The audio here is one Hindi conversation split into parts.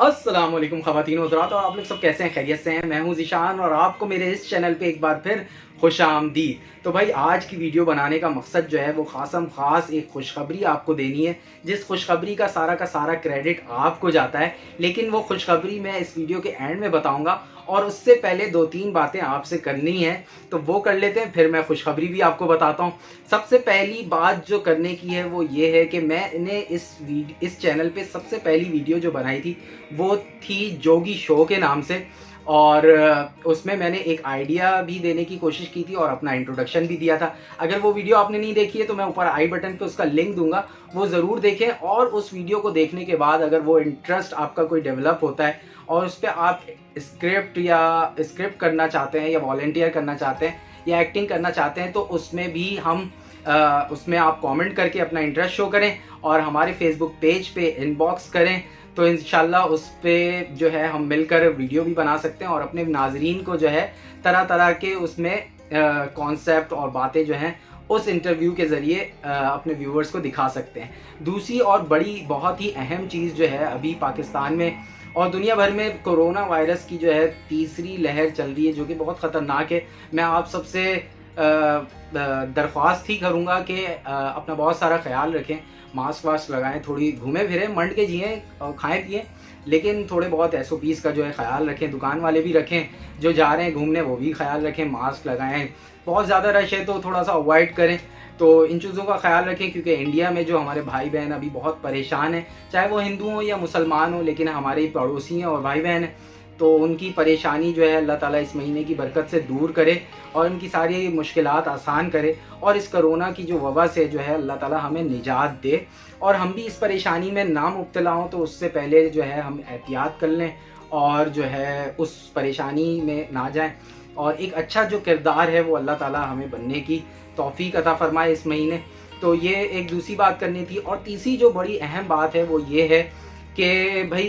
अस्सलाम वालेकुम ख़वातीन व हज़रात, और आप लोग सब कैसे हैं? खैरियत से हैं? मैं हूं ज़ीशान और आपको मेरे इस चैनल पे एक बार फिर खुशामदीद। तो भाई आज की वीडियो बनाने का मकसद जो है वो ख़ास एक खुशखबरी आपको देनी है, जिस खुशखबरी का सारा क्रेडिट आपको जाता है, लेकिन वो खुशखबरी मैं इस वीडियो के एंड में बताऊँगा और उससे पहले 2-3 बातें आपसे करनी है, तो वो कर लेते हैं, फिर मैं खुशखबरी भी आपको बताता हूँ। सबसे पहली बात जो करने की है वो ये है कि मैंने इस चैनल पे सबसे पहली वीडियो जो बनाई थी वो थी जोगी शो के नाम से, और उसमें मैंने एक आइडिया भी देने की कोशिश की थी और अपना इंट्रोडक्शन भी दिया था। अगर वो वीडियो आपने नहीं देखी है तो मैं ऊपर आई बटन पे उसका लिंक दूंगा, वो ज़रूर देखें। और उस वीडियो को देखने के बाद अगर वो इंटरेस्ट आपका कोई डेवलप होता है और उस पर आप स्क्रिप्ट करना चाहते हैं या वॉलंटियर करना चाहते हैं या एक्टिंग करना चाहते हैं, तो उसमें भी हम उसमें आप कमेंट करके अपना इंटरेस्ट शो करें और हमारे फेसबुक पेज पे इनबॉक्स करें, तो इंशाल्लाह उस पर जो है हम मिलकर वीडियो भी बना सकते हैं और अपने नाजरीन को जो है तरह तरह के उसमें कॉन्सेप्ट और बातें जो हैं उस इंटरव्यू के ज़रिए अपने व्यूअर्स को दिखा सकते हैं। दूसरी और बड़ी बहुत ही अहम चीज़ जो है, अभी पाकिस्तान में और दुनिया भर में कोरोना वायरस की जो है तीसरी लहर चल रही है, जो कि बहुत ख़तरनाक है। मैं आप सबसे दरख्वास्त ही करूँगा कि अपना बहुत सारा ख्याल रखें, मास्क वास्क लगाएं, थोड़ी घूमें फिरें, मंड के जिएँ और खाएं पिएँ, लेकिन थोड़े बहुत SOPs का जो है ख्याल रखें। दुकान वाले भी रखें, जो जा रहे हैं घूमने वो भी ख्याल रखें, मास्क लगाएं। बहुत ज़्यादा रश है तो थोड़ा सा अवॉइड करें। तो इन चीज़ों का ख्याल रखें, क्योंकि इंडिया में जो हमारे भाई बहन अभी बहुत परेशान हैं, चाहे वो हिंदू हों या मुसलमान हों, लेकिन हमारे पड़ोसी हैं और भाई बहन हैं, तो उनकी परेशानी जो है अल्लाह ताला इस महीने की बरकत से दूर करे और उनकी सारी मुश्किलात आसान करे, और इस कोरोना की जो वबा से जो है अल्लाह ताला हमें निजात दे और हम भी इस परेशानी में ना मुब्तला हों। तो उससे पहले जो है हम एहतियात कर लें और जो है उस परेशानी में ना जाएं, और एक अच्छा जो किरदार है वो अल्लाह ताला हमें बनने की तौफीक अता फरमाए इस महीने। तो ये एक दूसरी बात करनी थी। और तीसरी जो बड़ी अहम बात है वो ये है कि भाई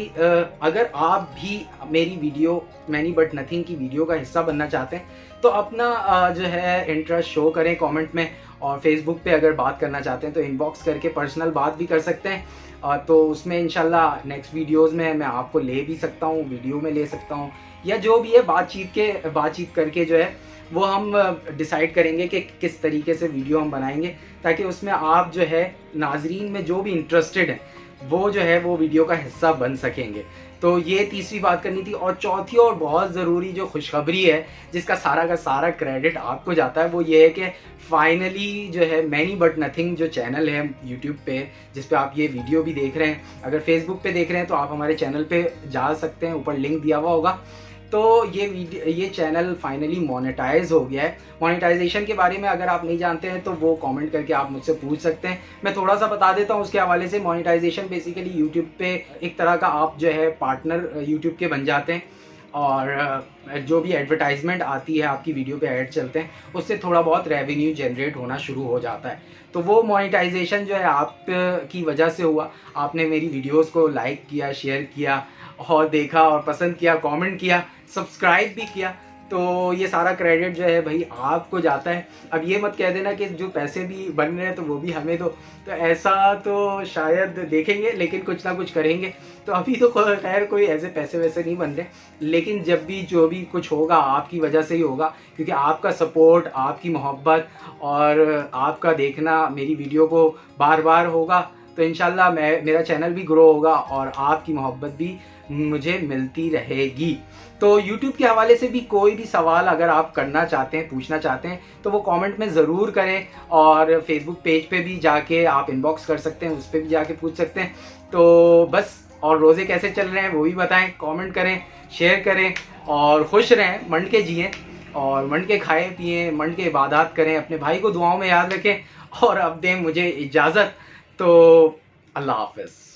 अगर आप भी मेरी वीडियो मैनी बट नथिंग की वीडियो का हिस्सा बनना चाहते हैं, तो अपना जो है इंटरेस्ट शो करें कमेंट में, और फेसबुक पे अगर बात करना चाहते हैं तो इनबॉक्स करके पर्सनल बात भी कर सकते हैं। तो उसमें इंशाल्लाह नेक्स्ट वीडियोस में मैं आपको ले भी सकता हूँ, वीडियो में ले सकता हूँ, या जो भी है बातचीत करके जो है वो हम डिसाइड करेंगे कि किस तरीके से वीडियो हम बनाएंगे, ताकि उसमें आप जो है नाजरीन में जो भी इंटरेस्टेड हैं वो जो है वो वीडियो का हिस्सा बन सकेंगे। तो ये तीसरी बात करनी थी। और चौथी और बहुत ज़रूरी जो खुशखबरी है, जिसका सारा का सारा क्रेडिट आपको जाता है, वो ये है कि फाइनली जो है मैनी बट नथिंग जो चैनल है यूट्यूब पे, जिस पे आप ये वीडियो भी देख रहे हैं, अगर फेसबुक पे देख रहे हैं तो आप हमारे चैनल पे जा सकते हैं, ऊपर लिंक दिया हुआ होगा। तो ये चैनल फाइनली मोनेटाइज हो गया है। मोनेटाइजेशन के बारे में अगर आप नहीं जानते हैं तो वो कमेंट करके आप मुझसे पूछ सकते हैं, मैं थोड़ा सा बता देता हूँ उसके हवाले से। मोनेटाइजेशन बेसिकली यूट्यूब पे एक तरह का आप जो है पार्टनर यूट्यूब के बन जाते हैं, और जो भी एडवर्टाइजमेंट आती है, आपकी वीडियो पे ऐड चलते हैं, उससे थोड़ा बहुत रेवेन्यू जनरेट होना शुरू हो जाता है। तो वो मोनेटाइजेशन जो है आप की वजह से हुआ। आपने मेरी वीडियोस को लाइक किया, शेयर किया और देखा और पसंद किया, कमेंट किया, सब्सक्राइब भी किया, तो ये सारा क्रेडिट जो है भाई आपको जाता है। अब ये मत कह देना कि जो पैसे भी बन रहे हैं तो वो भी हमें दो, तो ऐसा तो शायद देखेंगे, लेकिन कुछ ना कुछ करेंगे। तो अभी तो खैर कोई ऐसे पैसे वैसे नहीं बन रहे, लेकिन जब भी जो भी कुछ होगा आपकी वजह से ही होगा, क्योंकि आपका सपोर्ट, आपकी मोहब्बत और आपका देखना मेरी वीडियो को बार बार होगा, तो इंशाल्लाह मेरा चैनल भी ग्रो होगा और आपकी मोहब्बत भी मुझे मिलती रहेगी। तो YouTube के हवाले से भी कोई भी सवाल अगर आप करना चाहते हैं, पूछना चाहते हैं, तो वो कमेंट में ज़रूर करें, और फेसबुक पेज पे भी जाके आप इनबॉक्स कर सकते हैं, उस पर भी जाके पूछ सकते हैं। तो बस, और रोज़े कैसे चल रहे हैं वो भी बताएं, कमेंट करें, शेयर करें, और खुश रहें, मंड के जिएँ और मंड के खाएँ पिएँ, मंड के इबादत करें, अपने भाई को दुआओं में याद रखें। और अब दें मुझे इजाज़त, तो अल्लाह हाफ़िज़।